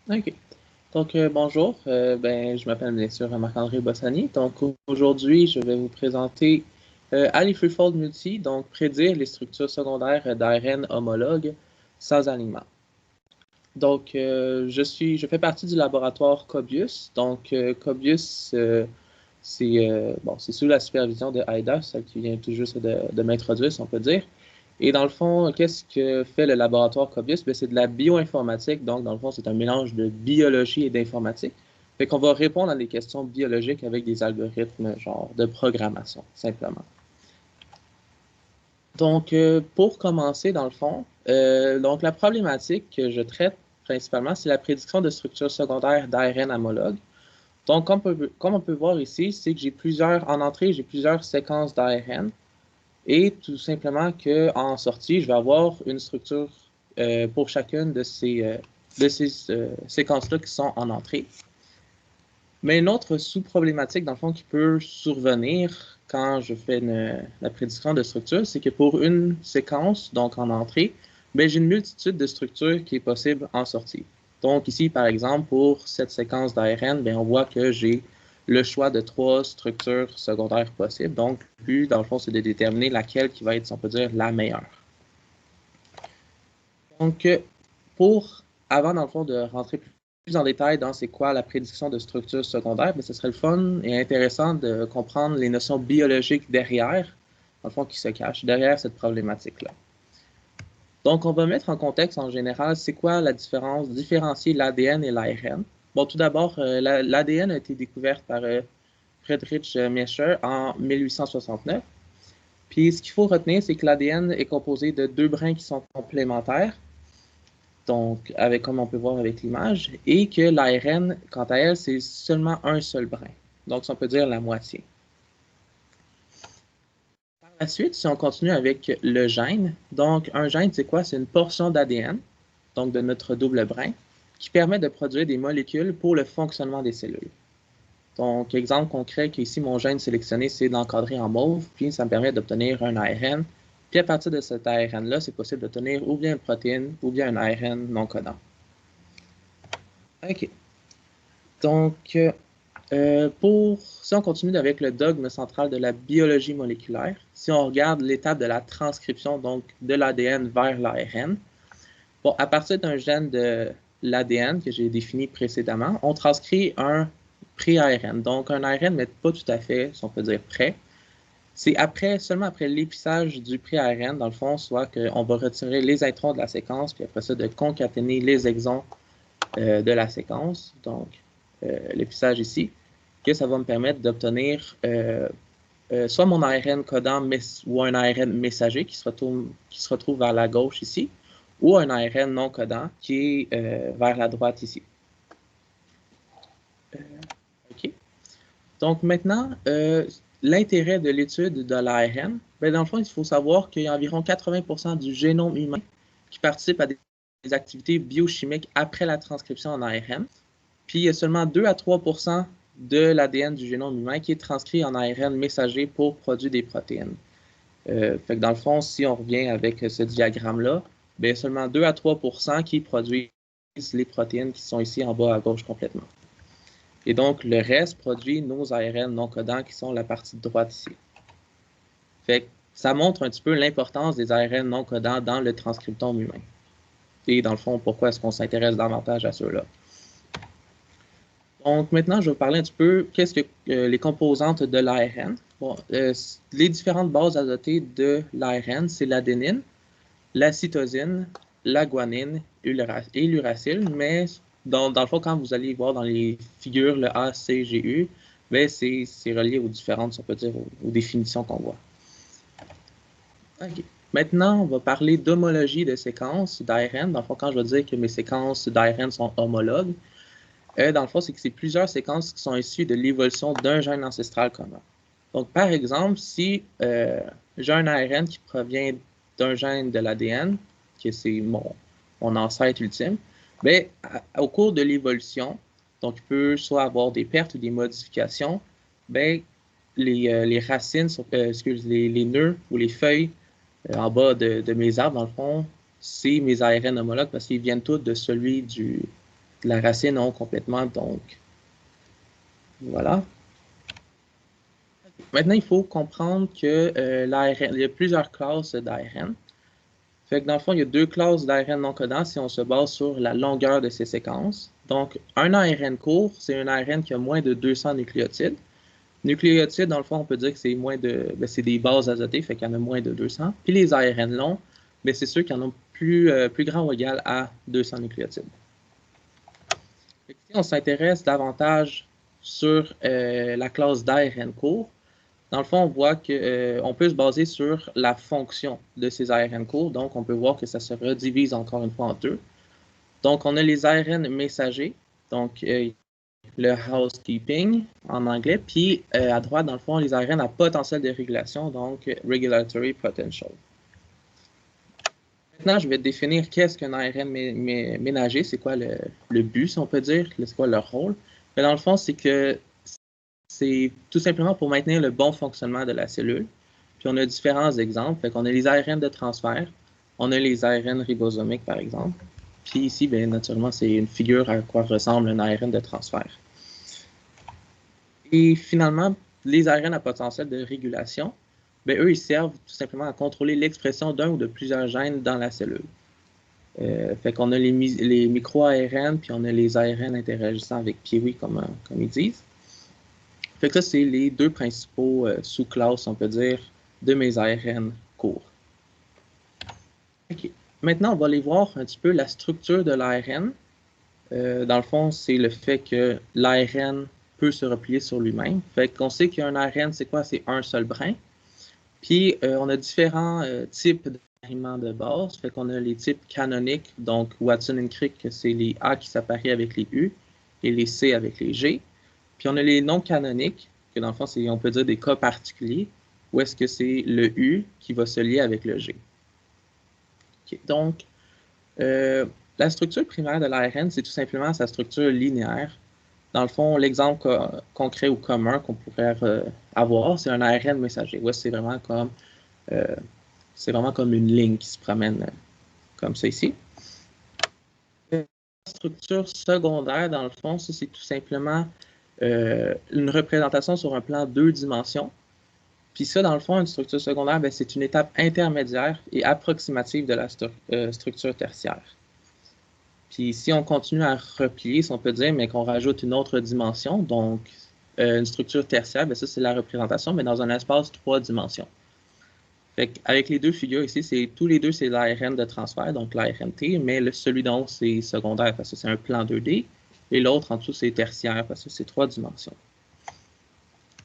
OK. Donc, bonjour. Je m'appelle bien sûr Marc-André Bossani. Donc, aujourd'hui, je vais vous présenter AliFreeFold Multi, donc prédire les structures secondaires d'ARN homologues sans alignement. Donc, je fais partie du laboratoire Cobius. Donc, Cobius, c'est sous la supervision de Aida, celle qui vient tout juste de m'introduire, si on peut dire. Et dans le fond, qu'est-ce que fait le laboratoire Cobius? Ben, c'est de la bioinformatique. Donc, dans le fond, c'est un mélange de biologie et d'informatique. Fait qu'on va répondre à des questions biologiques avec des algorithmes, genre de programmation, simplement. Donc, pour commencer, dans le fond, donc la problématique que je traite principalement, c'est la prédiction de structures secondaires d'ARN homologues. Donc, comme on peut voir ici, c'est que en entrée, j'ai plusieurs séquences d'ARN et tout simplement qu'en sortie, je vais avoir une structure pour chacune de ces séquences-là qui sont en entrée. Mais une autre sous-problématique, dans le fond, qui peut survenir quand je fais la prédiction de structure, c'est que pour une séquence, donc en entrée, ben, j'ai une multitude de structures qui est possible en sortie. Donc ici, par exemple, pour cette séquence d'ARN, ben, on voit que j'ai le choix de 3 structures secondaires possibles. Donc, le but, dans le fond, c'est de déterminer laquelle qui va être, si on peut dire, la meilleure. Donc, avant, dans le fond, de rentrer plus en détail dans c'est quoi la prédiction de structures secondaires, mais ce serait le fun et intéressant de comprendre les notions biologiques derrière, dans le fond, qui se cachent derrière cette problématique-là. Donc, on va mettre en contexte en général, c'est quoi la différence, différencier l'ADN et l'ARN. Bon, tout d'abord, l'ADN a été découvert par Friedrich Miescher en 1869. Puis, ce qu'il faut retenir, c'est que l'ADN est composé de 2 brins qui sont complémentaires, donc comme on peut voir avec l'image, et que l'ARN, quant à elle, c'est seulement un seul brin. Donc, ça, on peut dire la moitié. Par la suite, si on continue avec le gène, donc un gène, c'est quoi? C'est une portion d'ADN, donc de notre double brin, qui permet de produire des molécules pour le fonctionnement des cellules. Donc, exemple concret, qu'ici, mon gène sélectionné, c'est d'encadrer en mauve, puis ça me permet d'obtenir un ARN. Puis à partir de cet ARN-là, c'est possible d'obtenir ou bien une protéine ou bien un ARN non codant. OK. Donc, si on continue avec le dogme central de la biologie moléculaire, si on regarde l'étape de la transcription, donc de l'ADN vers l'ARN, bon, à partir d'un gène de l'ADN que j'ai défini précédemment, on transcrit un pré-ARN. Donc, un ARN, mais pas tout à fait, si on peut dire prêt. C'est seulement après l'épissage du pré-ARN, dans le fond, soit qu'on va retirer les introns de la séquence, puis après ça, de concaténer les exons de la séquence, donc l'épissage ici, que ça va me permettre d'obtenir soit mon ARN codant ou un ARN messager qui se retrouve vers la gauche ici, ou un ARN non codant qui est vers la droite ici. OK. Donc maintenant, l'intérêt de l'étude de l'ARN, ben dans le fond, il faut savoir qu'il y a environ 80% du génome humain qui participe à des activités biochimiques après la transcription en ARN. Puis il y a seulement 2 à 3% de l'ADN du génome humain qui est transcrit en ARN messager pour produire des protéines. Fait que dans le fond, si on revient avec ce diagramme-là, bien seulement 2 à 3% qui produisent les protéines qui sont ici en bas à gauche complètement. Et donc, le reste produit nos ARN non codants qui sont la partie droite ici. Fait que ça montre un petit peu l'importance des ARN non codants dans le transcriptome humain. Et dans le fond, pourquoi est-ce qu'on s'intéresse davantage à ceux-là. Donc maintenant, je vais vous parler un petit peu qu'est-ce que les composantes de l'ARN. Bon, les différentes bases azotées de l'ARN, c'est l'adénine, la cytosine, la guanine et l'uracile, mais dans le fond, quand vous allez voir dans les figures le A, C, G, U, ben c'est relié aux différentes, on peut dire, aux définitions qu'on voit. Okay. Maintenant, on va parler d'homologie de séquences d'ARN. Dans le fond, quand je vais dire que mes séquences d'ARN sont homologues, dans le fond, c'est que c'est plusieurs séquences qui sont issues de l'évolution d'un gène ancestral commun. Donc, par exemple, si j'ai un ARN qui provient d'un gène de l'ADN, que c'est mon ancêtre ultime, bien, au cours de l'évolution, donc il peut soit avoir des pertes ou des modifications, bien, les racines, les nœuds ou les feuilles en bas de mes arbres, dans le fond, c'est mes ARN homologues parce qu'ils viennent tous de celui la racine non complètement, donc voilà. Maintenant, il faut comprendre que l'ARN, il y a plusieurs classes d'ARN. Fait que dans le fond, il y a deux classes d'ARN non codant si on se base sur la longueur de ces séquences. Donc, un ARN court, c'est un ARN qui a moins de 200 nucléotides. Nucléotides, dans le fond, on peut dire que c'est moins de, c'est des bases azotées, fait qu'il y en a moins de 200. Puis les ARN longs, c'est ceux qui en ont plus grand ou égal à 200 nucléotides. Fait que si on s'intéresse davantage sur la classe d'ARN court, dans le fond, on voit qu'on peut se baser sur la fonction de ces ARN courts. Donc, on peut voir que ça se redivise encore une fois en deux. Donc, on a les ARN messagers, donc le housekeeping en anglais, puis à droite, dans le fond, les ARN à potentiel de régulation, donc regulatory potential. Maintenant, je vais définir qu'est-ce qu'un ARN ménager, c'est quoi le but, si on peut dire, c'est quoi leur rôle. Mais dans le fond, c'est que c'est tout simplement pour maintenir le bon fonctionnement de la cellule. Puis on a différents exemples. Fait qu'on a les ARN de transfert, on a les ARN ribosomiques, par exemple. Puis ici, bien, naturellement, c'est une figure à quoi ressemble un ARN de transfert. Et finalement, les ARN à potentiel de régulation, bien, eux, ils servent tout simplement à contrôler l'expression d'un ou de plusieurs gènes dans la cellule. Fait qu'on a les micro-ARN, puis on a les ARN interagissant avec Peewee, comme ils disent. Fait que ça, c'est les deux principaux sous-classes, on peut dire, de mes ARN courts. Okay. Maintenant, on va aller voir un petit peu la structure de l'ARN. Dans le fond, c'est le fait que l'ARN peut se replier sur lui-même. Fait qu'on sait qu'un ARN, c'est quoi? C'est un seul brin. Puis, on a différents types d'aliments de base. Fait qu'on a les types canoniques, donc Watson et Crick, c'est les A qui s'apparient avec les U et les C avec les G. Puis on a les non canoniques, que dans le fond, on peut dire des cas particuliers, où est-ce que c'est le U qui va se lier avec le G. Okay. Donc, la structure primaire de l'ARN, c'est tout simplement sa structure linéaire. Dans le fond, l'exemple concret ou commun qu'on pourrait avoir, c'est un ARN messager. Ouais, c'est vraiment comme une ligne qui se promène comme ça ici. La structure secondaire, dans le fond, ça, c'est tout simplement une représentation sur un plan 2 dimensions. Puis ça, dans le fond, une structure secondaire, c'est une étape intermédiaire et approximative de la structure tertiaire. Puis si on continue à replier, si on peut dire, mais qu'on rajoute une autre dimension, donc une structure tertiaire, ça c'est la représentation, mais dans un espace 3 dimensions. Fait avec les deux figures ici, tous les deux, c'est l'ARN de transfert, donc l'ARNT, mais celui d'en haut, c'est secondaire parce que c'est un plan 2D. Et l'autre en dessous, c'est tertiaire parce que c'est 3 dimensions.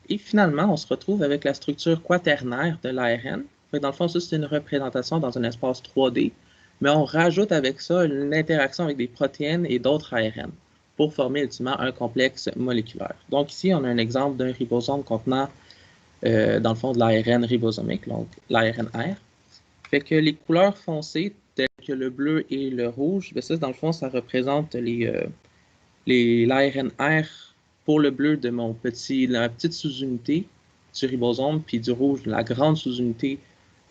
Et finalement, on se retrouve avec la structure quaternaire de l'ARN. Dans le fond, ça, c'est une représentation dans un espace 3D, mais on rajoute avec ça une interaction avec des protéines et d'autres ARN pour former ultimement un complexe moléculaire. Donc ici, on a un exemple d'un ribosome contenant, dans le fond, de l'ARN ribosomique, donc l'ARN-R. Fait que les couleurs foncées, telles que le bleu et le rouge, ça, dans le fond, ça représente l'ARN-R pour le bleu de la petite sous-unité du ribosome, puis du rouge, la grande sous-unité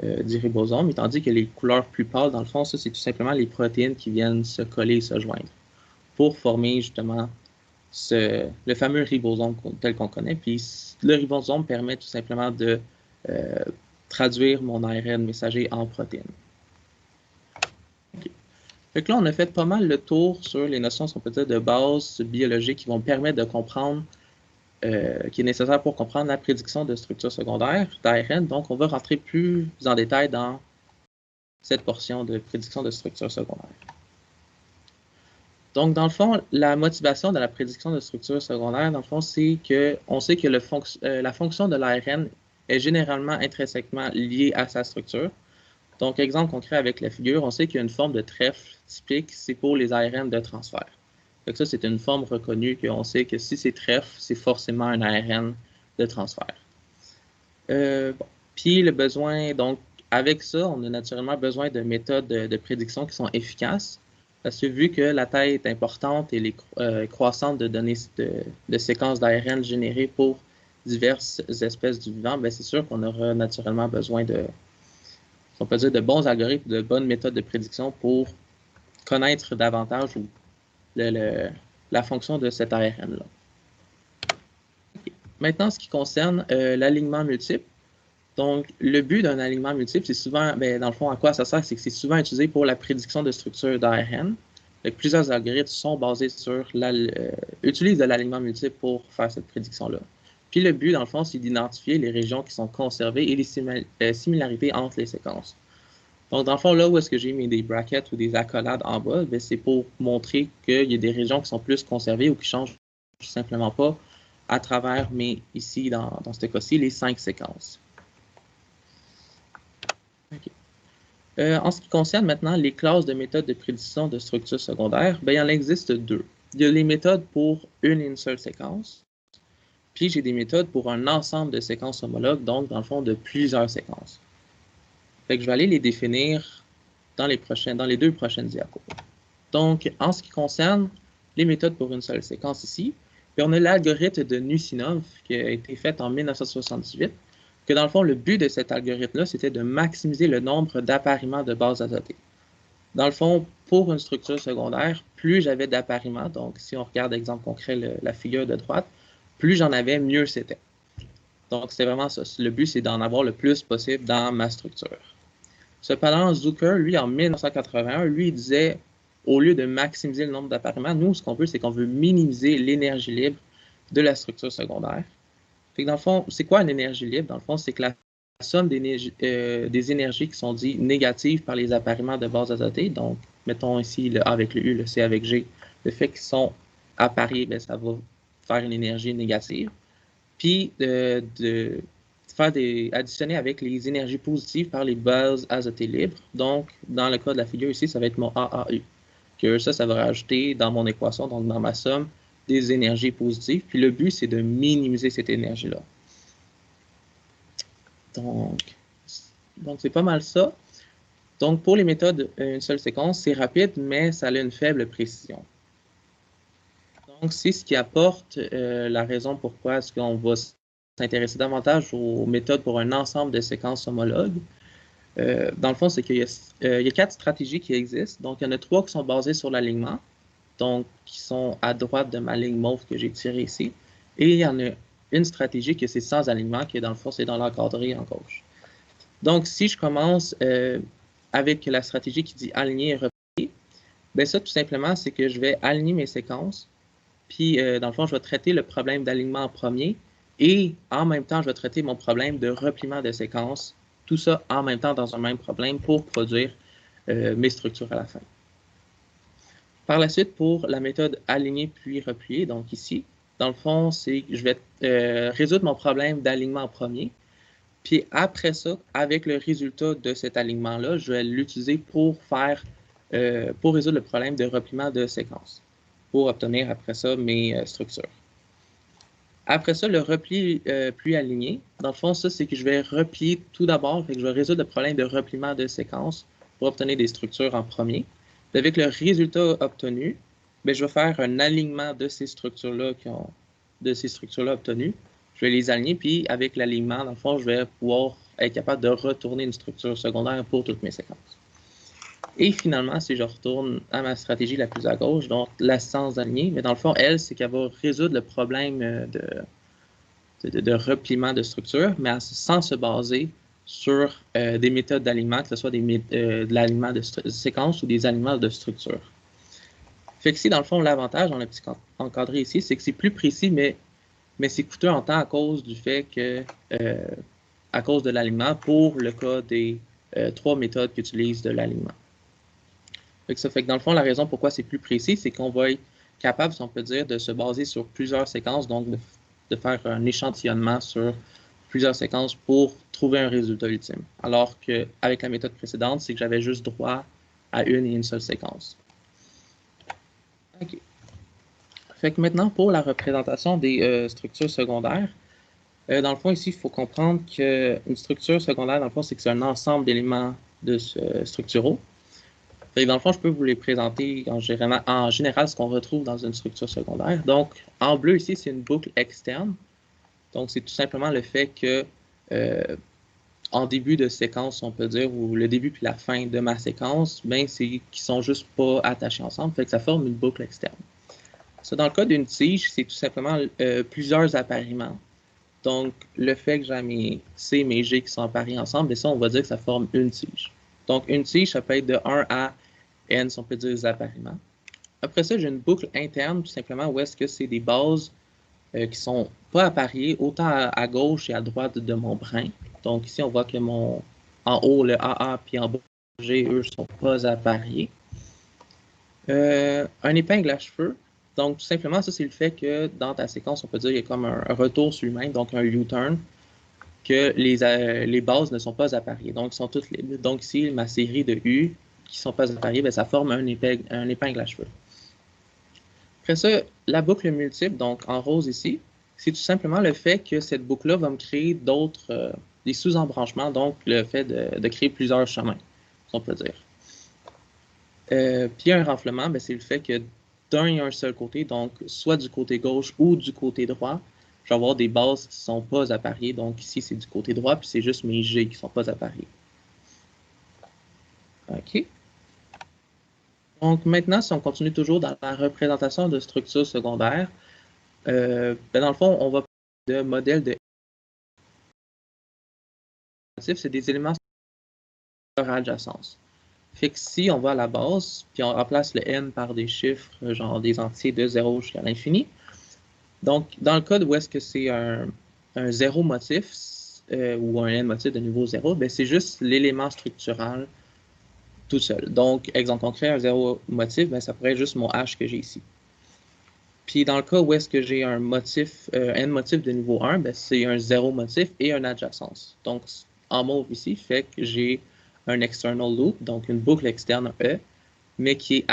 du ribosome, tandis que les couleurs plus pâles, dans le fond, ça, c'est tout simplement les protéines qui viennent se coller et se joindre pour former justement le fameux ribosome tel qu'on connaît. Puis le ribosome permet tout simplement de traduire mon ARN messager en protéines. Okay. Fait que là, on a fait pas mal le tour sur les notions, si on peut dire, de base biologique qui vont permettre de comprendre, qui est nécessaire pour comprendre la prédiction de structure secondaire d'ARN. Donc, on va rentrer plus en détail dans cette portion de prédiction de structure secondaire. Donc, dans le fond, la motivation de la prédiction de structure secondaire, dans le fond, c'est qu'on sait que la fonction de l'ARN est généralement intrinsèquement liée à sa structure. Donc, exemple concret avec la figure, on sait qu'il y a une forme de trèfle typique, c'est pour les ARN de transfert. Donc ça, c'est une forme reconnue qu'on sait que si c'est trèfle, c'est forcément un ARN de transfert. Puis le besoin, donc avec ça, on a naturellement besoin de méthodes de prédiction qui sont efficaces. Parce que vu que la taille est importante et croissante de données de séquences d'ARN générées pour diverses espèces du vivant, c'est sûr qu'on aura naturellement besoin on peut dire de bons algorithmes, de bonnes méthodes de prédiction pour connaître davantage ou la fonction de cet ARN-là. Okay. Maintenant, ce qui concerne l'alignement multiple. Donc, le but d'un alignement multiple, c'est souvent, dans le fond, à quoi ça sert? C'est que c'est souvent utilisé pour la prédiction de structure d'ARN. Plusieurs algorithmes sont basés sur utilisent de l'alignement multiple pour faire cette prédiction-là. Puis le but, dans le fond, c'est d'identifier les régions qui sont conservées et les similarités entre les séquences. Donc, dans le fond, là où est-ce que j'ai mis des brackets ou des accolades en bas, c'est pour montrer qu'il y a des régions qui sont plus conservées ou qui changent tout simplement pas à travers, mais ici, dans ce cas-ci, les 5 séquences. Okay. En ce qui concerne maintenant les classes de méthodes de prédiction de structures secondaires, il y en existe deux. Il y a les méthodes pour une et une seule séquence, puis j'ai des méthodes pour un ensemble de séquences homologues, donc dans le fond de plusieurs séquences. Fait que je vais aller les définir dans les deux prochaines diapos. Donc, en ce qui concerne les méthodes pour une seule séquence ici, on a l'algorithme de Nusinov qui a été fait en 1978, que dans le fond, le but de cet algorithme-là, c'était de maximiser le nombre d'appariements de bases azotées. Dans le fond, pour une structure secondaire, plus j'avais d'appariements, donc si on regarde l'exemple concret, la figure de droite, plus j'en avais, mieux c'était. Donc, c'est vraiment ça. Le but, c'est d'en avoir le plus possible dans ma structure. Cependant, Zucker, lui, en 1981, lui, il disait, au lieu de maximiser le nombre d'appariements, nous, ce qu'on veut, c'est qu'on veut minimiser l'énergie libre de la structure secondaire. Fait que dans le fond, c'est quoi une énergie libre? Dans le fond, c'est que la somme des énergies qui sont dites négatives par les appariements de bases azotées, donc mettons ici le A avec le U, le C avec G, le fait qu'ils sont appariés, ça va faire une énergie négative. Puis de faire additionner avec les énergies positives par les bases azotées libres. Donc, dans le cas de la figure ici, ça va être mon AAU. Que ça va rajouter dans mon équation, donc dans ma somme, des énergies positives. Puis le but, c'est de minimiser cette énergie-là. Donc, c'est pas mal ça. Donc, pour les méthodes, une seule séquence, c'est rapide, mais ça a une faible précision. Donc, c'est ce qui apporte la raison pourquoi est-ce qu'on va s'intéresser davantage aux méthodes pour un ensemble de séquences homologues. Dans le fond, c'est qu'il y a 4 stratégies qui existent. Donc, il y en a 3 qui sont basées sur l'alignement, donc qui sont à droite de ma ligne mauve que j'ai tirée ici. Et il y en a une stratégie que c'est sans alignement, qui est dans le fond, c'est dans l'encadré en gauche. Donc, si je commence avec la stratégie qui dit aligner et replier, ça, tout simplement, c'est que je vais aligner mes séquences. Puis, dans le fond, je vais traiter le problème d'alignement en premier et en même temps, je vais traiter mon problème de repliement de séquences. Tout ça en même temps dans un même problème pour produire mes structures à la fin. Par la suite, pour la méthode aligner puis replier, donc ici, dans le fond, c'est que je vais résoudre mon problème d'alignement en premier. Puis après ça, avec le résultat de cet alignement-là, je vais l'utiliser pour résoudre le problème de repliement de séquences, pour obtenir après ça mes structures. Après ça, le repli puis aligné, dans le fond, ça, c'est que je vais replier tout d'abord, je vais résoudre le problème de repliement de séquences pour obtenir des structures en premier. Puis avec le résultat obtenu, je vais faire un alignement de ces structures-là obtenues. Je vais les aligner, puis avec l'alignement, dans le fond, je vais pouvoir être capable de retourner une structure secondaire pour toutes mes séquences. Et finalement, si je retourne à ma stratégie la plus à gauche, donc l'assistance alignée, mais dans le fond, elle, c'est qu'elle va résoudre le problème de repliement de structure, mais sans se baser sur des méthodes d'alignement, que ce soit de l'alignement de séquence ou des alignements de structure. Fait que ici, dans le fond, l'avantage dans le petit encadré ici, c'est que c'est plus précis, mais c'est coûteux en temps à cause du fait que, à cause de l'alignement, pour le cas des 3 méthodes qui utilisent de l'alignement. Ça fait que dans le fond, la raison pourquoi c'est plus précis, c'est qu'on va être capable, si on peut dire, de se baser sur plusieurs séquences, donc de faire un échantillonnement sur plusieurs séquences pour trouver un résultat ultime. Alors qu'avec la méthode précédente, c'est que j'avais juste droit à une et une seule séquence. OK. Fait que maintenant, pour la représentation des structures secondaires, dans le fond, ici, il faut comprendre qu'une structure secondaire, dans le fond, c'est que c'est un ensemble d'éléments structuraux. Fait que dans le fond, je peux vous les présenter en général ce qu'on retrouve dans une structure secondaire. Donc, en bleu, ici, c'est une boucle externe. Donc, c'est tout simplement le fait que en début de séquence, on peut dire, ou le début puis la fin de ma séquence, ben, c'est qu'ils sont juste pas attachés ensemble, fait que ça forme une boucle externe. Ça, dans le cas d'une tige, c'est tout simplement plusieurs appariements. Donc, le fait que j'ai mes C, mes G qui sont appariés ensemble, bien ça, on va dire que ça forme une tige. Donc, une tige, ça peut être de 1 à N, si on peut dire, des appariements. Après ça, j'ai une boucle interne, tout simplement, où est-ce que c'est des bases qui sont pas appariées autant à gauche et à droite de mon brin. Donc, ici, on voit que en haut, le AA, puis en bas, le G, eux, sont pas appariés. Un épingle à cheveux. Donc, tout simplement, ça, c'est le fait que dans ta séquence, on peut dire qu'il y a comme un retour sur lui-même, donc un U-turn, que les bases ne sont pas appariées. Donc, sont toutes libres. Donc, ici, ma série de U qui ne sont pas appariées, bien, ça forme un épingle à cheveux. Après ça, la boucle multiple, donc en rose ici, c'est tout simplement le fait que cette boucle-là va me créer d'autres, des sous-embranchements, donc le fait de créer plusieurs chemins, si on peut dire. Puis un renflement, ben, c'est le fait que d'un et un seul côté, donc soit du côté gauche ou du côté droit, je vais avoir des bases qui ne sont pas appariées. Donc ici, c'est du côté droit, puis c'est juste mes G qui ne sont pas appariées. OK. Donc maintenant, si on continue toujours dans la représentation de structures secondaires, ben, dans le fond, on va parler de modèles de c'est des éléments de leur adjacence. Fait que si on va à la base, puis on remplace le n par des chiffres, genre des entiers de 0 jusqu'à l'infini, donc dans le cas où est-ce que c'est un zéro motif ou un n motif de niveau 0, ben c'est juste l'élément structural tout seul. Donc, exemple concret, un zéro motif, ben ça pourrait être juste mon h que j'ai ici. Puis dans le cas où est-ce que j'ai un motif, n motif de niveau 1, ben c'est un zéro motif et une adjacence. Donc, en mauve ici, fait que j'ai un external loop, donc une boucle externe E, mais qui est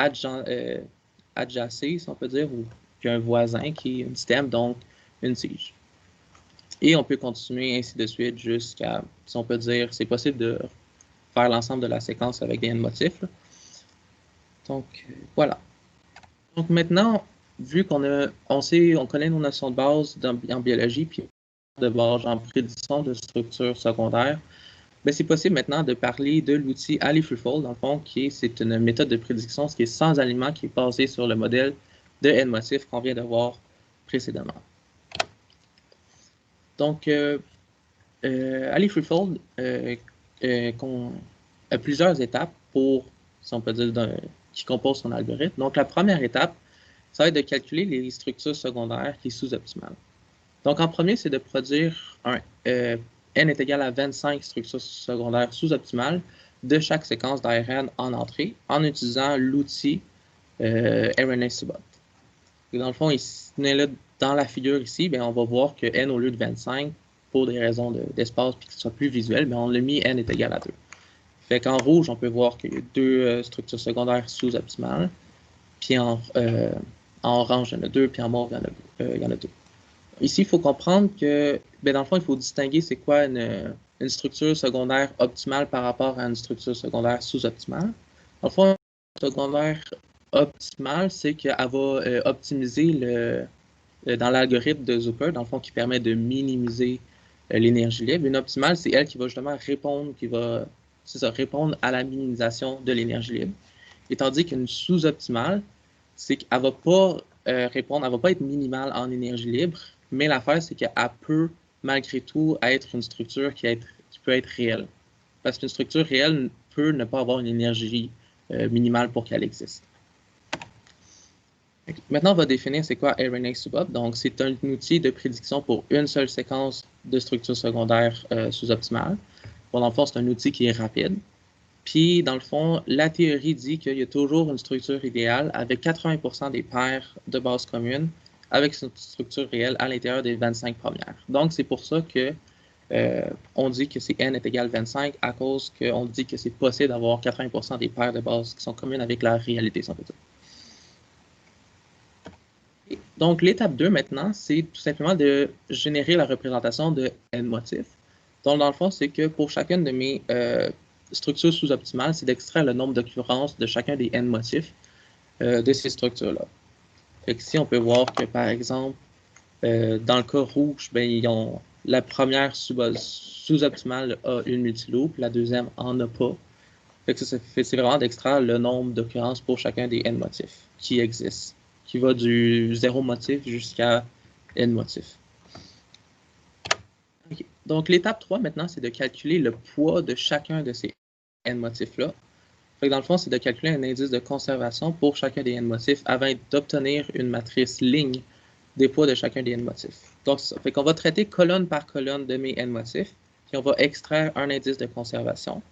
adjacée, si on peut dire, ou qui a un voisin qui est une stem, donc une tige. Et on peut continuer ainsi de suite jusqu'à, si on peut dire, c'est possible de faire l'ensemble de la séquence avec des n motifs. Là. Donc, voilà. Donc maintenant, vu qu'on connaît nos notions de base en biologie, puis de base en prédiction de structures secondaires, ben c'est possible maintenant de parler de l'outil AliFreeFold, dans le fond, c'est une méthode de prédiction, ce qui est sans alignement, qui est basée sur le modèle de n-motif qu'on vient de voir précédemment. Donc, AliFreeFold a plusieurs étapes pour, si on peut dire, qui composent son algorithme. Donc, la première étape, ça va être de calculer les structures secondaires qui sont sous-optimales. Donc, en premier, c'est de produire n est égal à 25 structures secondaires sous-optimales de chaque séquence d'ARN en entrée en utilisant l'outil RNA-Subop. Dans le fond, ici, là, dans la figure ici, bien, on va voir que n au lieu de 25, pour des raisons d'espace puis que ce soit plus visuel, bien, on l'a mis n est égal à 2. Fait qu'en rouge, on peut voir qu'il y a deux structures secondaires sous-optimales. Puis en orange, il y en a 2, puis en mauve, il y en a 2. Ici, il faut comprendre que, ben, dans le fond, il faut distinguer c'est quoi une structure secondaire optimale par rapport à une structure secondaire sous-optimale. Dans le fond, une structure secondaire optimale, c'est qu'elle va optimiser dans l'algorithme de Zucker, dans le fond, qui permet de minimiser l'énergie libre. Une optimale, c'est elle qui va justement répondre à la minimisation de l'énergie libre. Et tandis qu'une sous-optimale, c'est qu'elle ne va pas répondre, elle ne va pas être minimale en énergie libre, mais l'affaire, c'est qu'elle peut, malgré tout, être une structure qui peut être réelle. Parce qu'une structure réelle peut ne pas avoir une énergie minimale pour qu'elle existe. Maintenant, on va définir c'est quoi RNA-Subop. Donc, c'est un outil de prédiction pour une seule séquence de structures secondaires sous-optimales. Bon, dans le fond, c'est un outil qui est rapide. Puis, dans le fond, la théorie dit qu'il y a toujours une structure idéale avec 80% des paires de base commune avec une structure réelle à l'intérieur des 25 premières. Donc, c'est pour ça que on dit que c'est n est égal à 25 à cause qu'on dit que c'est possible d'avoir 80% des paires de base qui sont communes avec la réalité, si on peut dire. Donc, l'étape 2 maintenant, c'est tout simplement de générer la représentation de n motifs. Donc, dans le fond, c'est que pour chacune de mes structures sous-optimales, c'est d'extraire le nombre d'occurrences de chacun des n motifs de ces structures-là. Fait que ici, on peut voir que, par exemple, dans le cas rouge, ben, la première sous-optimale a une multiloupe, la deuxième en a pas. C'est vraiment d'extraire le nombre d'occurrences pour chacun des n motifs qui existent, qui va du 0 motif jusqu'à n motifs. Okay. Donc, l'étape 3, maintenant, c'est de calculer le poids de chacun de ces n motifs-là. Dans le fond, c'est de calculer un indice de conservation pour chacun des n motifs avant d'obtenir une matrice ligne des poids de chacun des n motifs. Donc, ça fait qu'on va traiter colonne par colonne de mes n motifs, puis on va extraire un indice de conservation.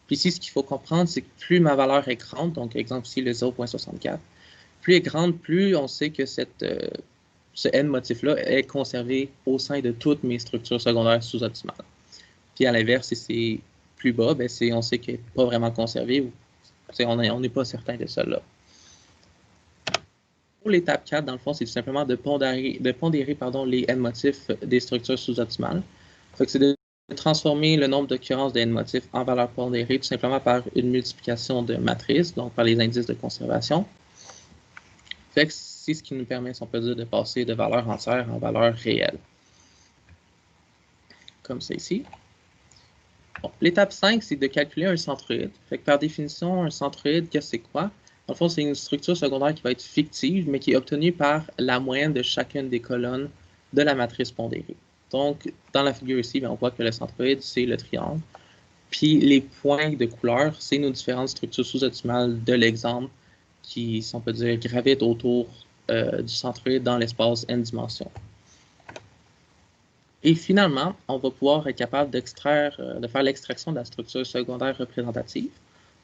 Puis ici, ce qu'il faut comprendre, c'est que plus ma valeur est grande, donc exemple ici le 0.64, plus elle est grande, plus on sait que ce n motif-là est conservé au sein de toutes mes structures secondaires sous-optimales. Puis à l'inverse, si c'est plus bas, ben on sait qu'elle n'est pas vraiment conservée, ou on n'est pas certain de cela. Pour l'étape 4, dans le fond, c'est tout simplement de pondérer les n motifs des structures sous-optimales. C'est de transformer le nombre d'occurrences de n motifs en valeur pondérée tout simplement par une multiplication de matrices, donc par les indices de conservation. C'est ce qui nous permet, si on peut dire, de passer de valeur entière en valeur réelle. Comme ça ici. Bon, l'étape 5, c'est de calculer un centroïde. Par définition, un centroïde, qu'est-ce que c'est quoi? Dans le fond, c'est une structure secondaire qui va être fictive, mais qui est obtenue par la moyenne de chacune des colonnes de la matrice pondérée. Donc, dans la figure ici, on voit que le centroïde, c'est le triangle. Puis, les points de couleur, c'est nos différentes structures sous-optimales de l'exemple qui, si on peut dire, gravitent autour du centroïde dans l'espace n dimensions. Et finalement, on va pouvoir être capable de faire l'extraction de la structure secondaire représentative.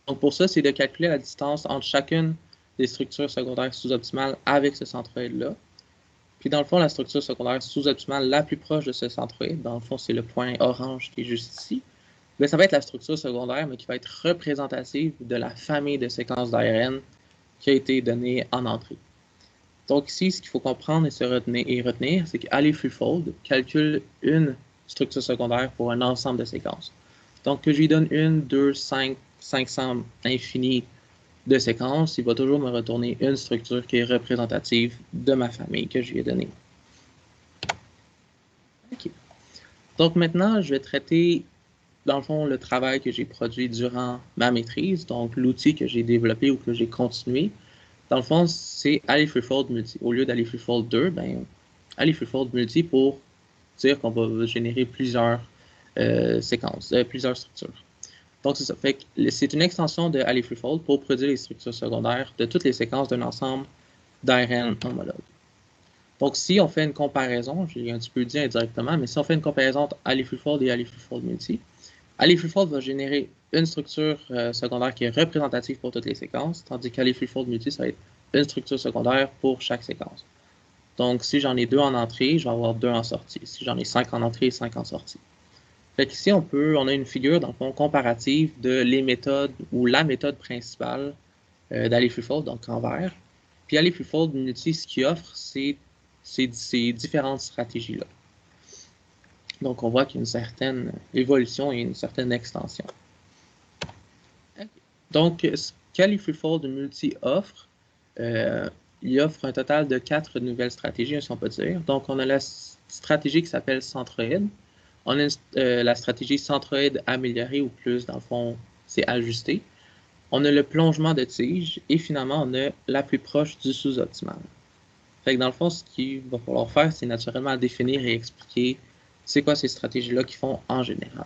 Donc, pour ça, c'est de calculer la distance entre chacune des structures secondaires sous-optimales avec ce centroïde-là. Puis, dans le fond, la structure secondaire sous-optimale la plus proche de ce centroïde, dans le fond, c'est le point orange qui est juste ici. Bien, ça va être la structure secondaire, mais qui va être représentative de la famille de séquences d'ARN qui a été donnée en entrée. Donc ici, ce qu'il faut comprendre et retenir, c'est qu'AliFreeFold calcule une structure secondaire pour un ensemble de séquences. Donc que je lui donne 1, 2, 5, 500 infini de séquences, il va toujours me retourner une structure qui est représentative de ma famille que je lui ai donnée. Okay. Donc maintenant, je vais traiter, dans le fond, le travail que j'ai produit durant ma maîtrise, donc l'outil que j'ai développé ou que j'ai continué. Dans le fond, c'est AliFreeFold multi. Au lieu d'AliFreeFold 2, AliFreeFold multi pour dire qu'on va générer plusieurs séquences, plusieurs structures. Donc, c'est ça. C'est une extension de AliFreeFold pour produire les structures secondaires de toutes les séquences d'un ensemble d'ARN homologues. Donc, si on fait une comparaison, j'ai un petit peu dit indirectement, mais si on fait une comparaison entre AliFreeFold et AliFreeFold multi, AliFreeFold va générer une structure secondaire qui est représentative pour toutes les séquences, tandis qu'AliFreeFold multi, ça va être une structure secondaire pour chaque séquence. Donc, si j'en ai 2 en entrée, je vais avoir 2 en sortie. Si j'en ai 5 en entrée, 5 en sortie. Fait qu'ici, on a une figure, dans le fond, comparative de les méthodes ou la méthode principale d'AliFreeFold, donc en vert. Puis AliFreeFold multi, ce qu'il offre, c'est ces différentes stratégies-là. Donc, on voit qu'il y a une certaine évolution et une certaine extension. Donc, ce qu'AliFreeFold multi offre, il offre un total de 4 nouvelles stratégies, si on peut dire. Donc, on a la stratégie qui s'appelle centroïde. On a la stratégie centroïde améliorée ou plus, dans le fond, c'est ajusté. On a le plongement de tige et finalement, on a la plus proche du sous-optimal. Fait que dans le fond, ce qu'il va falloir faire, c'est naturellement définir et expliquer c'est quoi ces stratégies-là qu'ils font en général.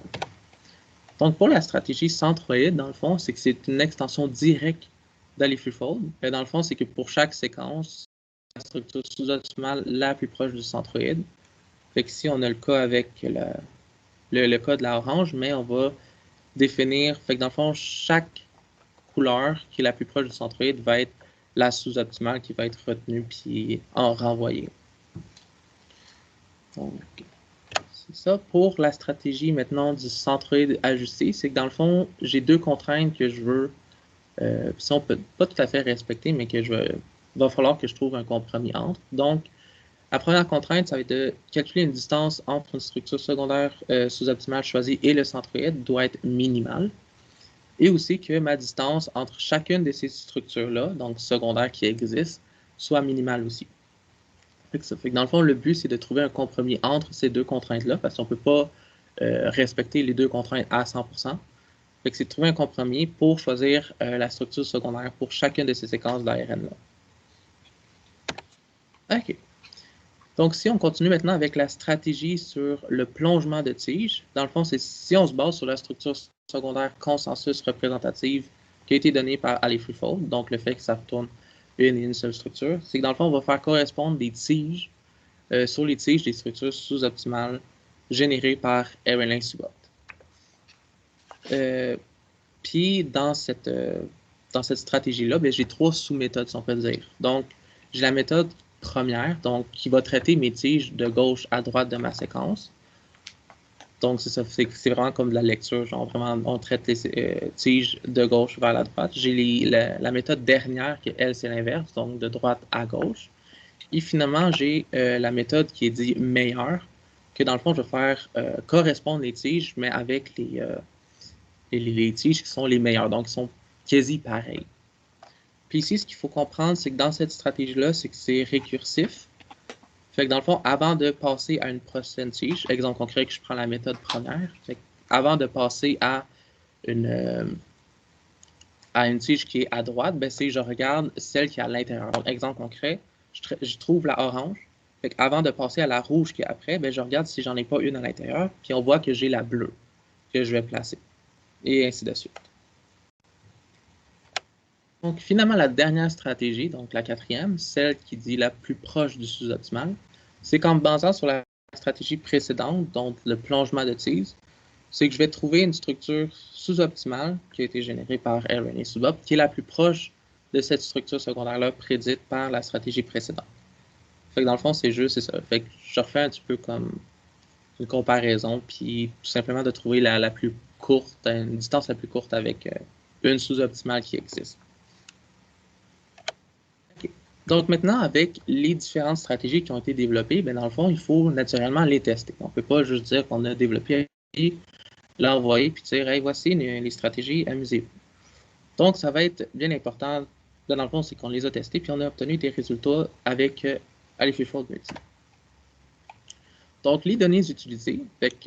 Donc, pour la stratégie centroïde, dans le fond, c'est que c'est une extension directe d'AliFreeFold. Dans le fond, c'est que pour chaque séquence, la structure sous-optimale la plus proche du centroïde. Fait que ici, on a le cas avec le cas de la orange, mais on va définir, fait que dans le fond, chaque couleur qui est la plus proche du centroïde va être la sous-optimale qui va être retenue puis en renvoyée. Donc, c'est ça. Pour la stratégie maintenant du centroïde ajusté, c'est que dans le fond, j'ai 2 contraintes que je veux, si on peut pas tout à fait respecter, mais que va falloir que je trouve un compromis entre. Donc, la première contrainte, ça va être de calculer une distance entre une structure secondaire sous-optimale choisie et le centroïde doit être minimale. Et aussi que ma distance entre chacune de ces structures-là, donc secondaires qui existent, soit minimale aussi. Fait que dans le fond, le but, c'est de trouver un compromis entre ces deux contraintes-là, parce qu'on ne peut pas respecter les deux contraintes à 100%. Fait que c'est de trouver un compromis pour choisir la structure secondaire pour chacune de ces séquences d'ARN-là. OK. Donc, si on continue maintenant avec la stratégie sur le plongement de tige, dans le fond, c'est si on se base sur la structure secondaire consensus représentative qui a été donnée par Ali Freefold, donc le fait que ça retourne une et une seule structure, c'est que dans le fond, on va faire correspondre des tiges sur les tiges des structures sous-optimales générées par Erelin Subot. Puis dans cette stratégie-là, j'ai trois sous-méthodes, si on peut dire. Donc, j'ai la méthode première, donc qui va traiter mes tiges de gauche à droite de ma séquence. Donc, c'est ça, c'est vraiment comme de la lecture, genre vraiment, on traite les tiges de gauche vers la droite. J'ai la méthode dernière, qui elle, c'est l'inverse, donc de droite à gauche. Et finalement, j'ai la méthode qui est dite meilleure, que dans le fond, je vais faire correspondre les tiges, mais avec les tiges qui sont les meilleures, donc qui sont quasi pareilles. Puis ici, ce qu'il faut comprendre, c'est que dans cette stratégie-là, c'est que c'est récursif. Fait que dans le fond, avant de passer à une prochaine tige, exemple concret que je prends la méthode première, avant de passer à une tige qui est à droite, c'est je regarde celle qui est à l'intérieur. Donc, exemple concret, je trouve la orange. Fait avant de passer à la rouge qui est après, je regarde si j'en ai pas une à l'intérieur, puis on voit que j'ai la bleue que je vais placer. Et ainsi de suite. Donc, finalement, la dernière stratégie, donc la quatrième, celle qui dit la plus proche du sous-optimal, c'est qu'en me basant sur la stratégie précédente, donc le plongement de tige, c'est que je vais trouver une structure sous-optimale qui a été générée par RNA Subop, qui est la plus proche de cette structure secondaire-là prédite par la stratégie précédente. Fait que dans le fond, c'est juste, c'est ça. Fait que je refais un petit peu comme une comparaison, puis tout simplement de trouver la plus courte, une distance la plus courte avec une sous-optimale qui existe. Okay. Donc maintenant, avec les différentes stratégies qui ont été développées, dans le fond, il faut naturellement les tester. On ne peut pas juste dire qu'on a développé et l'envoyer puis dire hey, voici les stratégies, amusez-vous. Donc, ça va être bien important, dans le fond, c'est qu'on les a testés puis on a obtenu des résultats avec AliFreefold Multi. Donc, les données utilisées,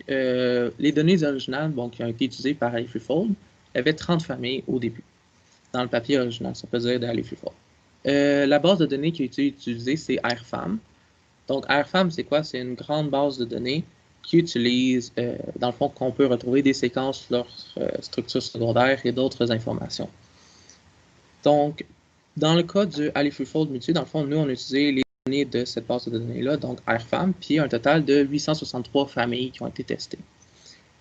les données originales qui ont été utilisées par AliFreefold, il y avait 30 familles au début, dans le papier original, ça peut dire d'AliFreefold. La base de données qui a été utilisée, c'est AirFam. Donc, AirFam, c'est quoi? C'est une grande base de données qui utilise, dans le fond, qu'on peut retrouver des séquences, leurs structures secondaires et d'autres informations. Donc, dans le cas du AliFreefold Multi, dans le fond, nous, on a utilisé les données de cette base de données-là, donc AirFam, puis un total de 863 familles qui ont été testées.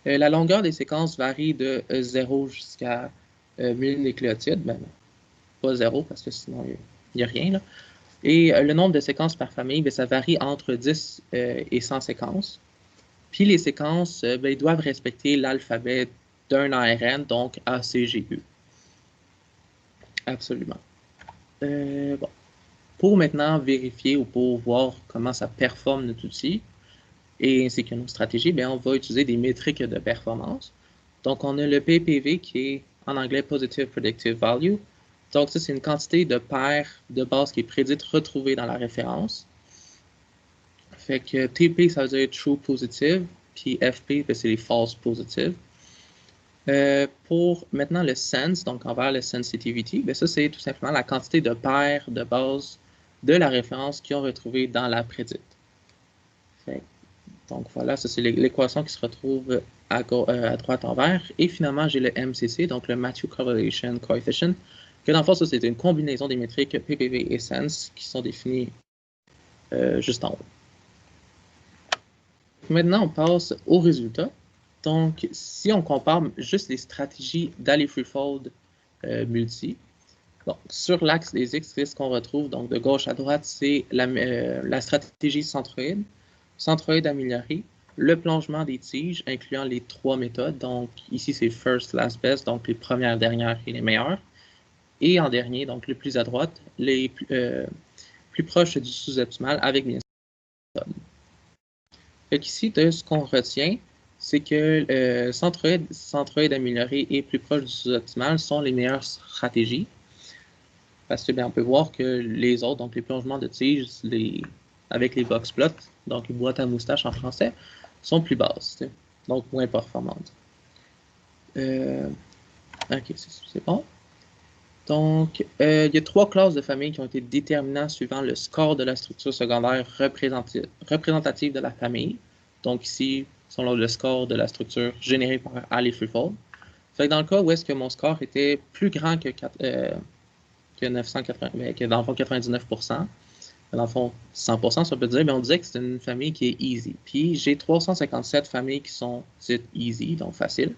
La longueur des séquences varie de 0 jusqu'à 1000 nucléotides, pas 0 parce que sinon il n'y a rien là. Et le nombre de séquences par famille, ça varie entre 10 et 100 séquences. Puis les séquences, ils doivent respecter l'alphabet d'un ARN, donc ACGE. Absolument. Bon. Pour maintenant vérifier ou pour voir comment ça performe notre outil, et ainsi que nos stratégies, on va utiliser des métriques de performance. Donc, on a le PPV qui est en anglais Positive Predictive Value. Donc, ça, c'est une quantité de paires de base qui est prédite retrouvée dans la référence. Fait que TP, ça veut dire True Positive, puis FP, c'est les False Positive. Pour maintenant le sense, donc envers le sensitivity, ça, c'est tout simplement la quantité de paires de base de la référence qu'ils ont retrouvée dans la prédite. Fait, donc voilà, ça c'est l'équation qui se retrouve à droite en vert. Et finalement, j'ai le MCC, donc le Matthew Correlation Coefficient, que dans le fond, ça c'est une combinaison des métriques PPV et Sense qui sont définies juste en haut. Maintenant, on passe aux résultats. Donc, si on compare juste les stratégies d'AliFreefold multi, sur l'axe des X, ce qu'on retrouve donc de gauche à droite, c'est la stratégie centroïde, centroïde améliorée, le plongement des tiges, incluant les trois méthodes. Donc, ici, c'est first, last, best, donc les premières, dernières et les meilleures. Et en dernier, donc le plus à droite, les plus proches du sous-optimal avec bien sûr. Fait qu'ici, de ce qu'on retient, c'est que centroïde amélioré et plus proche du sous-optimal sont les meilleures stratégies. Parce que on peut voir que les autres, donc les plongements de tige, avec les box plots, donc les boîtes à moustaches en français, sont plus basses, donc moins performantes. Ok, c'est bon. Donc, il y a 3 classes de familles qui ont été déterminées suivant le score de la structure secondaire représentative de la famille. Donc ici, selon le score de la structure générée par Ali Freefold. Fait que dans le cas où est-ce que mon score était plus grand que 980, que dans le fond 99%, dans le fond 100%, ça peut dire, mais on disait que c'est une famille qui est easy. Puis j'ai 357 familles qui sont dites easy, donc facile.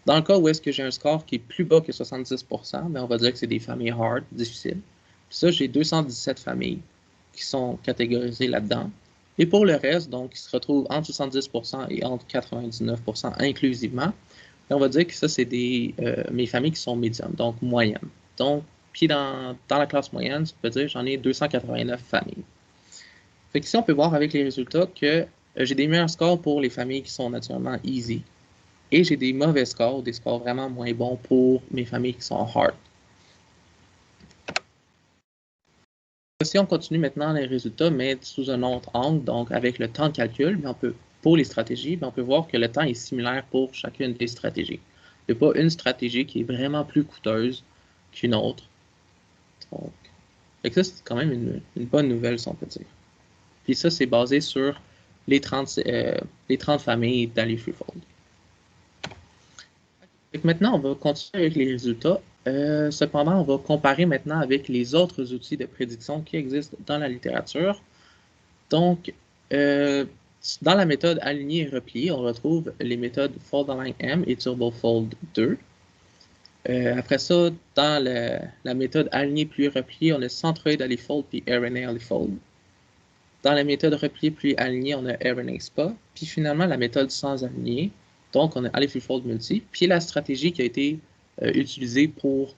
Dans le cas où est-ce que j'ai un score qui est plus bas que 70%, mais on va dire que c'est des familles hard, difficiles. Puis ça, j'ai 217 familles qui sont catégorisées là-dedans. Et pour le reste, donc, qui se retrouvent entre 70% et entre 99% inclusivement, on va dire que ça, c'est mes familles qui sont médiums, donc moyennes. Donc, puis dans la classe moyenne, ça peut dire j'en ai 289 familles. Fait que ici, on peut voir avec les résultats que j'ai des meilleurs scores pour les familles qui sont naturellement easy. Et j'ai des mauvais scores, des scores vraiment moins bons pour mes familles qui sont hard. Si on continue maintenant les résultats, mais sous un autre angle, donc avec le temps de calcul, pour les stratégies, on peut voir que le temps est similaire pour chacune des stratégies. Il n'y a pas une stratégie qui est vraiment plus coûteuse qu'une autre. Donc, ça, c'est quand même une bonne nouvelle, si on peut dire. Puis ça, c'est basé sur les 30 familles d'Ali Freefold. Maintenant, on va continuer avec les résultats. Cependant, on va comparer maintenant avec les autres outils de prédiction qui existent dans la littérature. Donc, dans la méthode alignée et repliée, on retrouve les méthodes Fold-Align M et TurboFold 2. Après ça, dans la méthode alignée plus repliée, on a Centroid AliFold puis RNA AliFold. Dans la méthode repliée plus alignée, on a RNA SPA. Puis finalement, la méthode sans aligner. Donc, on a AliFreefold Multi. Puis la stratégie qui a été utilisée pour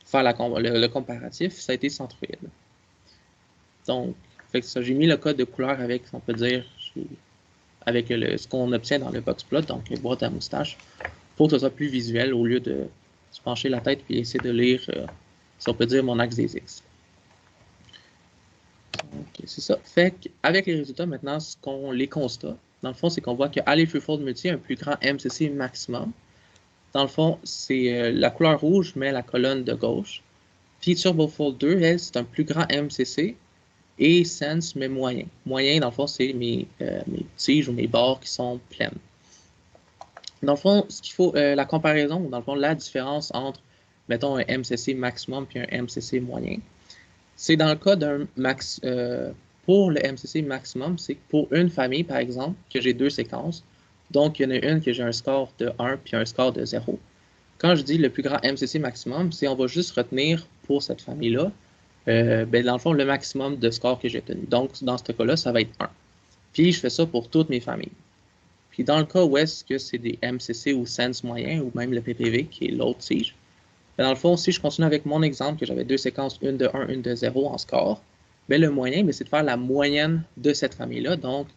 faire le comparatif, ça a été Centroid. Donc, j'ai mis le code de couleur avec, on peut dire, avec ce qu'on obtient dans le boxplot, donc boîte à moustache, pour que ce soit plus visuel au lieu de se pencher la tête et essayer de lire, si on peut dire, mon axe des X. Okay, c'est ça. Fait qu'avec les résultats, maintenant, les constats, dans le fond, c'est qu'on voit que Ali Freefold Multi a un plus grand MCC maximum. Dans le fond, c'est la couleur rouge, mais la colonne de gauche. Puis TurboFold 2, elle, c'est un plus grand MCC et Sense, mais moyen. Moyen, dans le fond, c'est mes tiges ou mes barres qui sont pleines. Dans le fond, ce qu'il faut, la comparaison, dans le fond, la différence entre, mettons, un MCC maximum puis un MCC moyen, c'est dans le cas d'un pour le MCC maximum, c'est que pour une famille, par exemple, que j'ai 2 séquences, donc il y en a une que j'ai un score de 1 puis un score de 0. Quand je dis le plus grand MCC maximum, c'est on va juste retenir pour cette famille-là, dans le fond, le maximum de score que j'ai tenu. Donc, dans ce cas-là, ça va être 1. Puis, je fais ça pour toutes mes familles. Puis, dans le cas où est-ce que c'est des MCC ou Sense moyen, ou même le PPV, qui est l'autre tige, dans le fond, si je continue avec mon exemple, que j'avais 2 séquences, une de 1, une de 0 en score, le moyen, c'est de faire la moyenne de cette famille-là. Donc,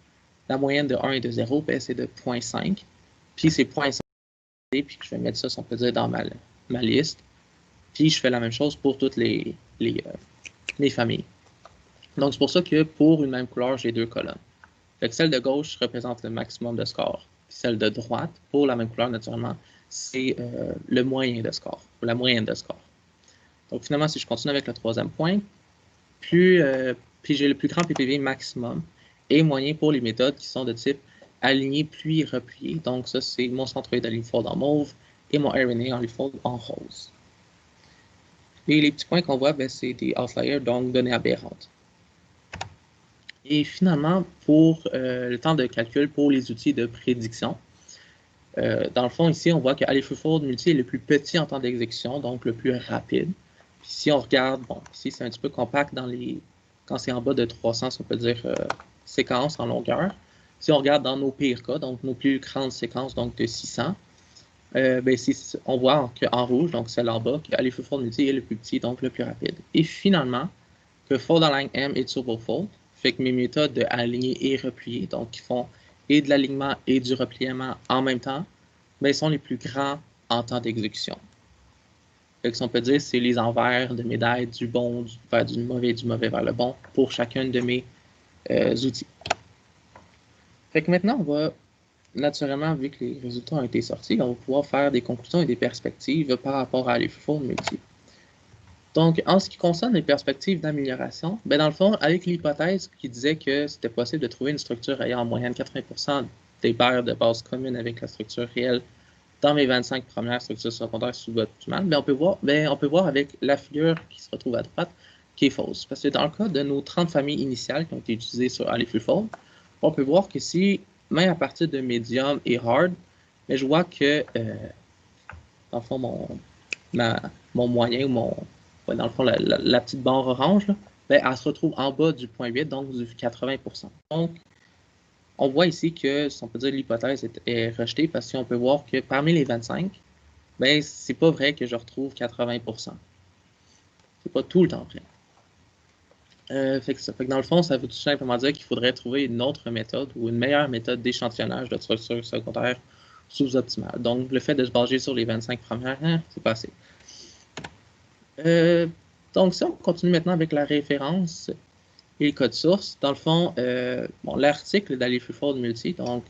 la moyenne de 1 et de 0, c'est de 0.5. Puis, c'est 0.5, puis je vais mettre ça, si on peut dire, dans ma liste. Puis, je fais la même chose pour toutes les familles. Donc, c'est pour ça que pour une même couleur, j'ai 2 colonnes. Fait que celle de gauche représente le maximum de score. Puis celle de droite, pour la même couleur, naturellement, c'est le moyen de score, ou la moyenne de score. Donc, finalement, si je continue avec le troisième point, puis j'ai le plus grand PPV maximum et moyen pour les méthodes qui sont de type aligné puis replié. Donc, ça, c'est mon centroid AliFold en mauve et mon RNA AliFold en rose. Et les petits points qu'on voit, c'est des outliers, donc données aberrantes. Et finalement, pour le temps de calcul pour les outils de prédiction, dans le fond, ici, on voit que AliFreefold Multi est le plus petit en temps d'exécution, donc le plus rapide. Puis si on regarde, ici, c'est un petit peu compact quand c'est en bas de 300, on peut dire séquences en longueur. Si on regarde dans nos pires cas, donc nos plus grandes séquences, donc de 600, on voit qu'en rouge, donc celle en bas, que AliFreefold Multi est le plus petit, donc le plus rapide. Et finalement, que Fold-Align M et TurboFold, fait que mes méthodes de aligner et replier, donc qui font et de l'alignement et du repliement en même temps, sont les plus grands en temps d'exécution. Fait que si on peut dire, c'est les envers de médailles du bon vers du mauvais vers le bon pour chacune de mes outils. Fait que maintenant, on va, naturellement, vu que les résultats ont été sortis, on va pouvoir faire des conclusions et des perspectives par rapport à l'AliFullFold multi. Donc, en ce qui concerne les perspectives d'amélioration, ben dans le fond, avec l'hypothèse qui disait que c'était possible de trouver une structure ayant en moyenne 80% des paires de bases communes avec la structure réelle dans mes 25 premières structures secondaires suboptimales, ben on peut voir avec la figure qui se retrouve à droite, qui est fausse. Parce que dans le cas de nos 30 familles initiales qui ont été utilisées sur AliFullFold, on peut voir que si, même à partir de medium et hard, mais je vois que, dans le fond, mon moyen ou dans le fond, la petite barre orange, là, ben, elle se retrouve en bas du point 8, donc du 80%. Donc, on voit ici que, si on peut dire, l'hypothèse est rejetée parce qu'on peut voir que parmi les 25, ben, c'est pas vrai que je retrouve 80%. C'est pas tout le temps vrai. Fait que dans le fond, ça veut tout simplement dire qu'il faudrait trouver une autre méthode ou une meilleure méthode d'échantillonnage de structures secondaires sous-optimales. Donc, le fait de se baser sur les 25 premières, c'est pas assez. Donc, si on continue maintenant avec la référence et le code source, dans le fond, l'article d'AliFullFold multi, donc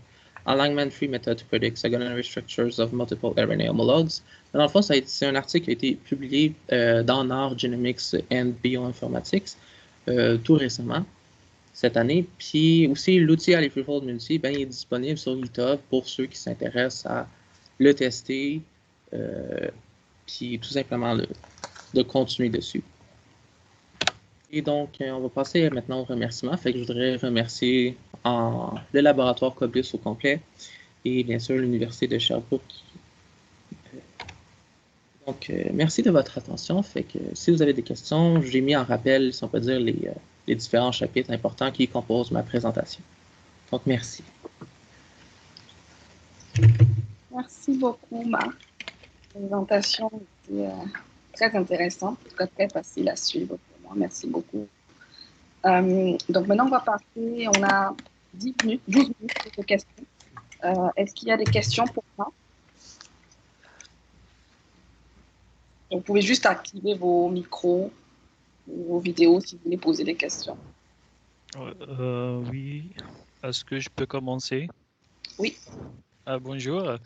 Alignment Free Method to Predict Secondary Structures of Multiple RNA Homologues, dans le fond, c'est un article qui a été publié dans Nature Genomics and Bioinformatics tout récemment, cette année. Puis aussi, l'outil AliFullFold multi, ben, il est disponible sur GitHub pour ceux qui s'intéressent à le tester, puis tout simplement de continuer dessus. Et donc, on va passer maintenant au remerciement. Fait que je voudrais remercier le laboratoire Cobus au complet et bien sûr l'Université de Sherbrooke. Donc, merci de votre attention. Fait que si vous avez des questions, j'ai mis en rappel, si on peut dire, les différents chapitres importants qui composent ma présentation. Donc, merci. Merci beaucoup, Marc. La présentation était très intéressante, en tout cas très facile à suivre pour moi. Merci beaucoup. Donc maintenant, on va passer, on a 10 minutes, 12 minutes pour vos questions. Est-ce qu'il y a des questions pour moi? Vous pouvez juste activer vos micros ou vos vidéos si vous voulez poser des questions. Oui, est-ce que je peux commencer? Oui. Bonjour,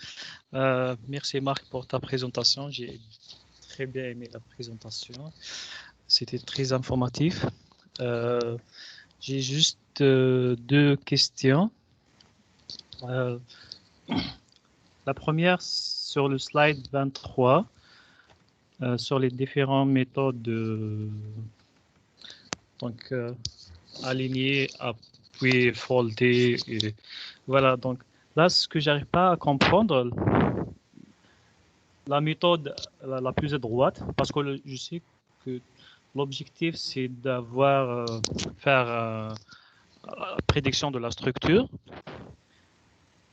merci Marc pour ta présentation. J'ai très bien aimé la présentation. C'était très informatif. J'ai juste deux questions. La première, sur le slide 23, sur les différentes méthodes donc aligner, appuyer, folder. Et voilà, donc là, ce que j'arrive pas à comprendre, la méthode la plus à droite, parce que je sais que l'objectif, c'est d'avoir faire la prédiction de la structure.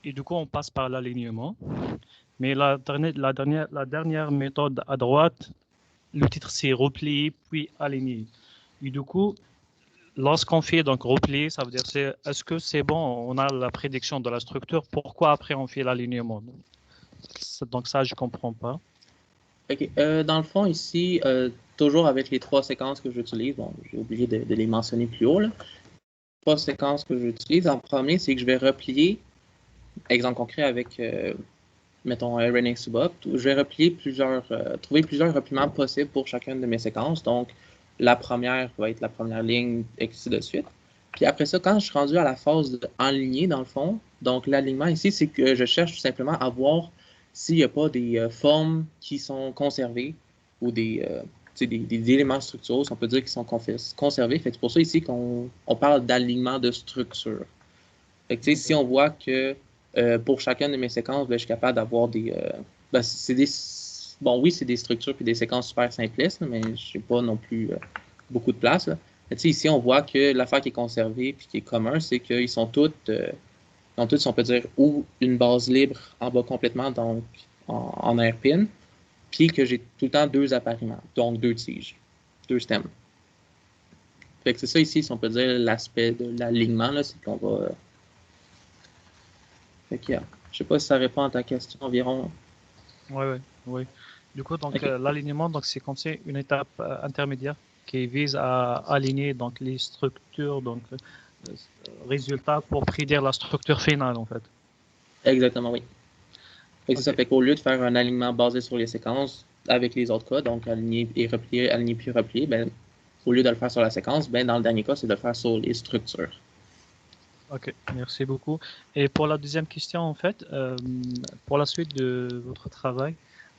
Et du coup, on passe par l'alignement. Mais la dernière méthode à droite, le titre, c'est replier puis aligner. Et du coup, lorsqu'on fait donc replier, ça veut dire est-ce que c'est bon, on a la prédiction de la structure, pourquoi après on fait l'alignement? Donc ça, je ne comprends pas. OK. Dans le fond, ici, toujours avec les trois séquences que j'utilise, bon, j'ai oublié de les mentionner plus haut, là. Les trois séquences que j'utilise, en premier, c'est que je vais replier, exemple concret avec, mettons, RNA subop, je vais replier trouver plusieurs repliements possibles pour chacune de mes séquences. Donc, la première va être la première ligne, et ainsi de suite. Puis après ça, quand je suis rendu à la phase d'enligner, dans le fond, donc l'alignement ici, c'est que je cherche tout simplement à voir s'il n'y a pas des formes qui sont conservées ou des éléments structuraux, on peut dire, qui sont conservés. C'est pour ça ici qu'on parle d'alignement de structure. Fait que, si on voit que pour chacune de mes séquences, ben, je suis capable d'avoir des... bon, oui, c'est des structures et des séquences super simplistes, mais je n'ai pas non plus beaucoup de place. Là. Ici, on voit que l'affaire qui est conservée et qui est commun, c'est qu'ils sont toutes, si on peut dire, ou une base libre en bas complètement, donc en hairpin, puis que j'ai tout le temps deux appariements, donc deux tiges, deux stems. Fait que c'est ça ici, si on peut dire, l'aspect de l'alignement, c'est qu'on va... Fait que, je sais pas si ça répond à ta question environ. Oui. Du coup, donc l'alignement, donc c'est comme c'est une étape intermédiaire qui vise à aligner donc les structures donc résultats pour prédire la structure finale, en fait. Exactement, oui. Ok. Ça fait qu'au lieu de faire un alignement basé sur les séquences avec les autres cas, donc aligner et replier, aligner puis replier, ben, au lieu de le faire sur la séquence, ben, dans le dernier cas, c'est de le faire sur les structures. Ok, merci beaucoup. Et pour la deuxième question, en fait, pour la suite de votre travail,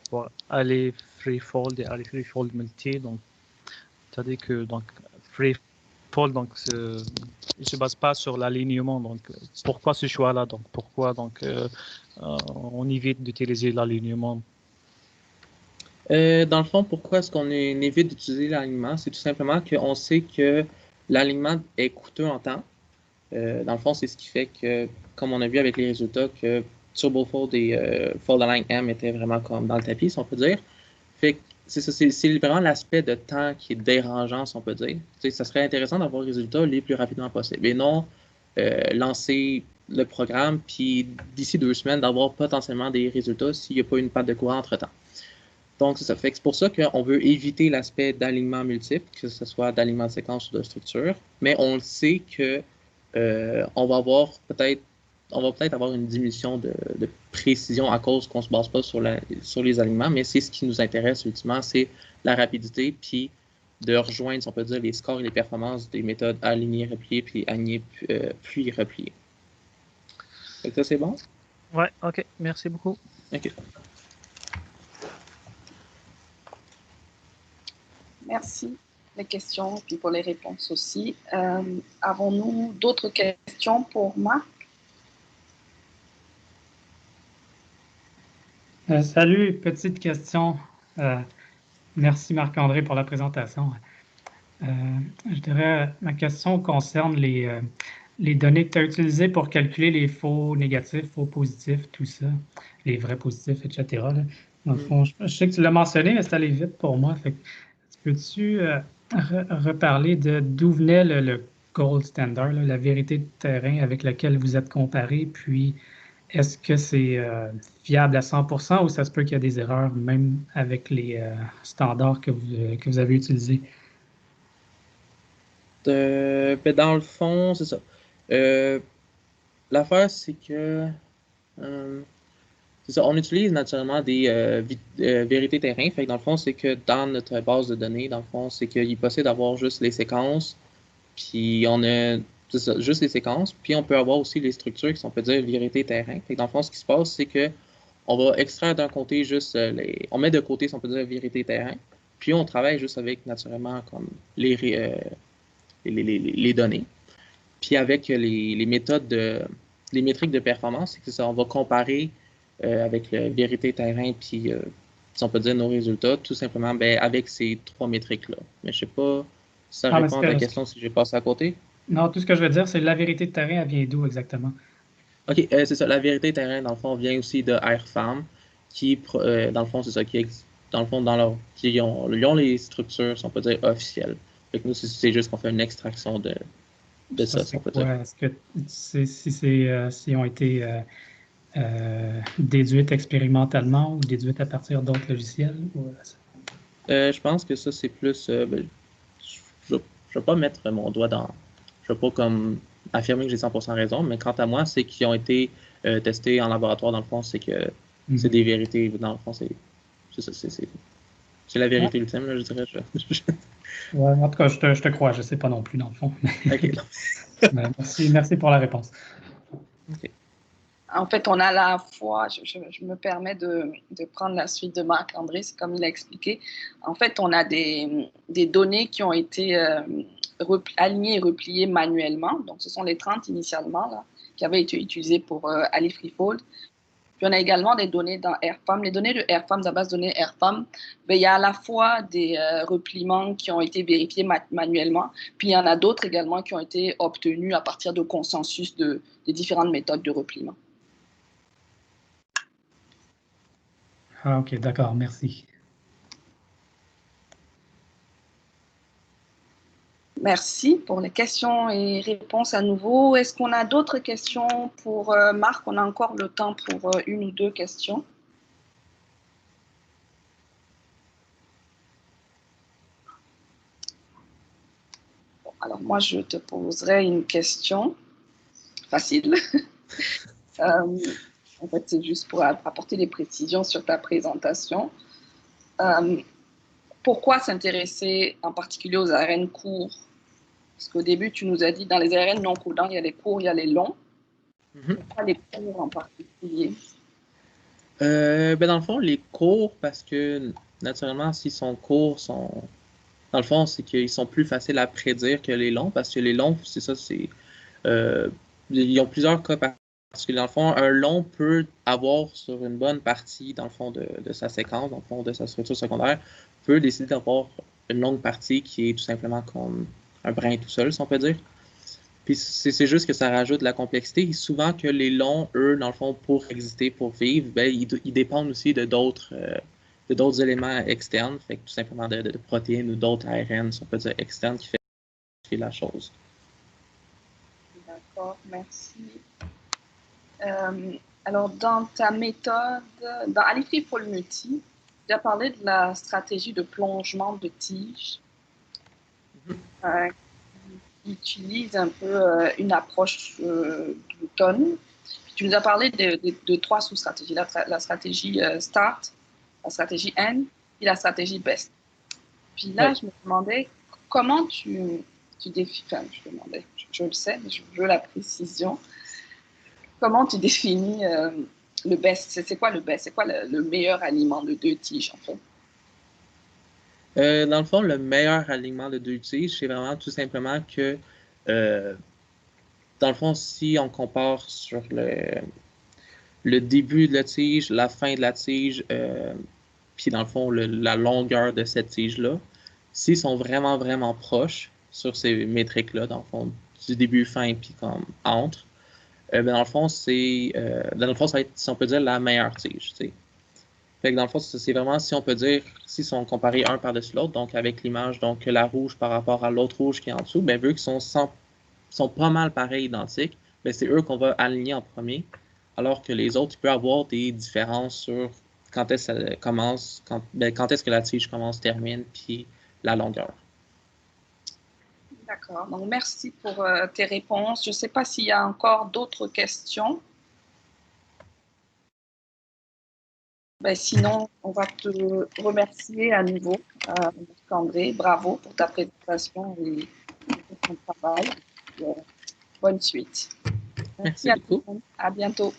pour aller freefold et aller freefold multi, donc, tu as dit que donc, freefold, donc, il ne se base pas sur l'alignement. Donc, pourquoi ce choix-là? Donc, pourquoi donc, on évite d'utiliser l'alignement? Dans le fond, pourquoi est-ce qu'on évite d'utiliser l'alignement? C'est tout simplement qu'on sait que l'alignement est coûteux en temps. Dans le fond, c'est ce qui fait que, comme on a vu avec les résultats, que TurboFold et Fold Align M étaient vraiment comme dans le tapis, si on peut dire. Fait que c'est vraiment l'aspect de temps qui est dérangeant, si on peut dire. Tu sais, ça serait intéressant d'avoir les résultats les plus rapidement possible. Et non lancer le programme, puis d'ici 2 semaines, d'avoir potentiellement des résultats s'il n'y a pas une patte de courant entre-temps. Donc, ça fait que c'est pour ça qu'on veut éviter l'aspect d'alignement multiple, que ce soit d'alignement de séquence ou de structure, mais on le sait que on va peut-être avoir une diminution de précision à cause qu'on ne se base pas sur les alignements, mais c'est ce qui nous intéresse ultimement, c'est la rapidité, puis de rejoindre, si on peut dire, les scores et les performances des méthodes aligner, replier, puis aligner, puis replier. Fait que ça, c'est bon? Ouais, ok, merci beaucoup. OK. Merci pour les questions et puis pour les réponses aussi. Avons-nous d'autres questions pour Marc? Salut, petite question. Merci Marc-André pour la présentation. Je dirais, ma question concerne les données que tu as utilisées pour calculer les faux négatifs, faux positifs, tout ça, les vrais positifs, etc. là. Dans le fond, je sais que tu l'as mentionné, mais c'est allé vite pour moi. Fait que, peux-tu reparler de d'où venait le gold standard, là, la vérité de terrain avec laquelle vous êtes comparé, puis est-ce que c'est fiable à 100% ou ça se peut qu'il y a des erreurs même avec les standards que vous avez utilisés? Ben, dans le fond, c'est ça. L'affaire, c'est que c'est ça, on utilise naturellement des vérités terrain. Fait que dans le fond, c'est que dans notre base de données, dans le fond, c'est qu'il est possible d'avoir juste les séquences, puis on a c'est ça, juste les séquences, puis on peut avoir aussi les structures qui sont, on peut dire, vérité terrain. Fait que dans le fond, ce qui se passe, c'est que on va extraire d'un côté juste on met de côté, si on peut dire, vérité terrain, puis on travaille juste avec naturellement comme les données. Puis avec les méthodes les métriques de performance, c'est que ça, on va comparer avec le vérité terrain, puis si on peut dire nos résultats, tout simplement ben, avec ces 3 métriques-là. Mais je sais pas si ça Non, mais répond à ta question si j'ai passé à côté. non, tout ce que je veux dire, c'est la vérité de terrain, elle vient d'où exactement? OK, c'est ça. La vérité terrain, dans le fond, vient aussi de AirFarm, qui, dans le fond, c'est ça, dans le fond, ils ont les structures, si on peut dire, officielles. Fait que nous, c'est juste qu'on fait une extraction de Ça, ça, si c'est on peut dire. quoi? Est-ce que tu sais si ont été déduites expérimentalement ou déduites à partir d'autres logiciels? Je pense que ça, c'est plus. Ben, je ne vais pas mettre mon doigt dans. Je ne vais pas comme affirmer que j'ai 100% raison, mais quant à moi, c'est qu'ils ont été testés en laboratoire, dans le fond, c'est que c'est des vérités. Dans le fond, c'est la Ouais. vérité ultime, là, je dirais. Ouais, en tout cas, je te crois, je ne sais pas non plus, dans le fond. OK. Merci pour la réponse. OK. En fait, on a à la fois, je me permets de prendre la suite de Marc-André, c'est comme il a expliqué. En fait, on a des données qui ont été alignées et repliées manuellement. Donc, ce sont les 30 initialement là, qui avaient été utilisées pour aller freefold. Puis, on a également des données dans AirFarm. Les données de AirFarm, de la base de données AirFarm, ben, il y a à la fois des repliements qui ont été vérifiés manuellement, puis il y en a d'autres également qui ont été obtenus à partir de consensus des différentes méthodes de repliement. Ah, OK, d'accord, merci. Merci pour les questions et réponses à nouveau. Est-ce qu'on a d'autres questions pour Marc? On a encore le temps pour une ou deux questions. Alors, moi, je te poserai une question facile. En fait, c'est juste pour apporter des précisions sur ta présentation. Pourquoi s'intéresser en particulier aux ARN courts? Parce qu'au début, tu nous as dit dans les ARN non codants, il y a les courts, il y a les longs. Pourquoi les courts en particulier? Ben dans le fond, les courts, parce que naturellement, s'ils sont courts, dans le fond, c'est qu'ils sont plus faciles à prédire que les longs, parce que les longs, c'est ça, ils ont plusieurs cas parce que dans le fond, un long peut avoir sur une bonne partie, dans le fond, de sa séquence, dans le fond, de sa structure secondaire, peut décider d'avoir une longue partie qui est tout simplement comme un brin tout seul, si on peut dire. Puis c'est juste que ça rajoute de la complexité. Et souvent que les longs, eux, dans le fond, pour exister, pour vivre, ben, ils dépendent aussi de d'autres éléments externes, fait que tout simplement de protéines ou d'autres ARN, si on peut dire, externes qui fait la chose. D'accord, merci. Alors, dans ta méthode, dans Alifri Multi, tu as parlé de la stratégie de plongement de tige. Qui utilise un peu une approche gluton. Tu nous as parlé de 3 sous-stratégies, la stratégie START, la stratégie N et la stratégie BEST. Puis là, je me demandais comment tu définis, enfin, je le sais, mais je veux la précision. Comment tu définis le BEST? C'est quoi le BEST? C'est quoi le meilleur aliment de 2 tiges, en fait? Dans le fond, le meilleur alignement de 2 tiges, c'est vraiment tout simplement que, dans le fond, si on compare sur le début de la tige, la fin de la tige, puis dans le fond, la longueur de cette tige-là, s'ils sont vraiment, vraiment proches sur ces métriques-là, dans le fond, du début, fin, puis comme entre, ben dans le fond, ça va être, si on peut dire, la meilleure tige, tu sais. Fait que dans le fond, c'est vraiment, si on peut dire, s'ils sont comparés un par-dessus l'autre, donc avec l'image, donc la rouge par rapport à l'autre rouge qui est en dessous, ben vu qu'ils sont pas mal pareils, identiques, ben c'est eux qu'on va aligner en premier, alors que les autres, il peut y avoir des différences sur quand est-ce que ça commence, quand est-ce que la tige commence, termine, puis la longueur. D'accord. Donc, merci pour tes réponses. Je ne sais pas s'il y a encore d'autres questions. Ben, sinon, on va te remercier à nouveau, André. Bravo pour ta présentation et pour ton travail. Bonne suite. Merci beaucoup. À bientôt.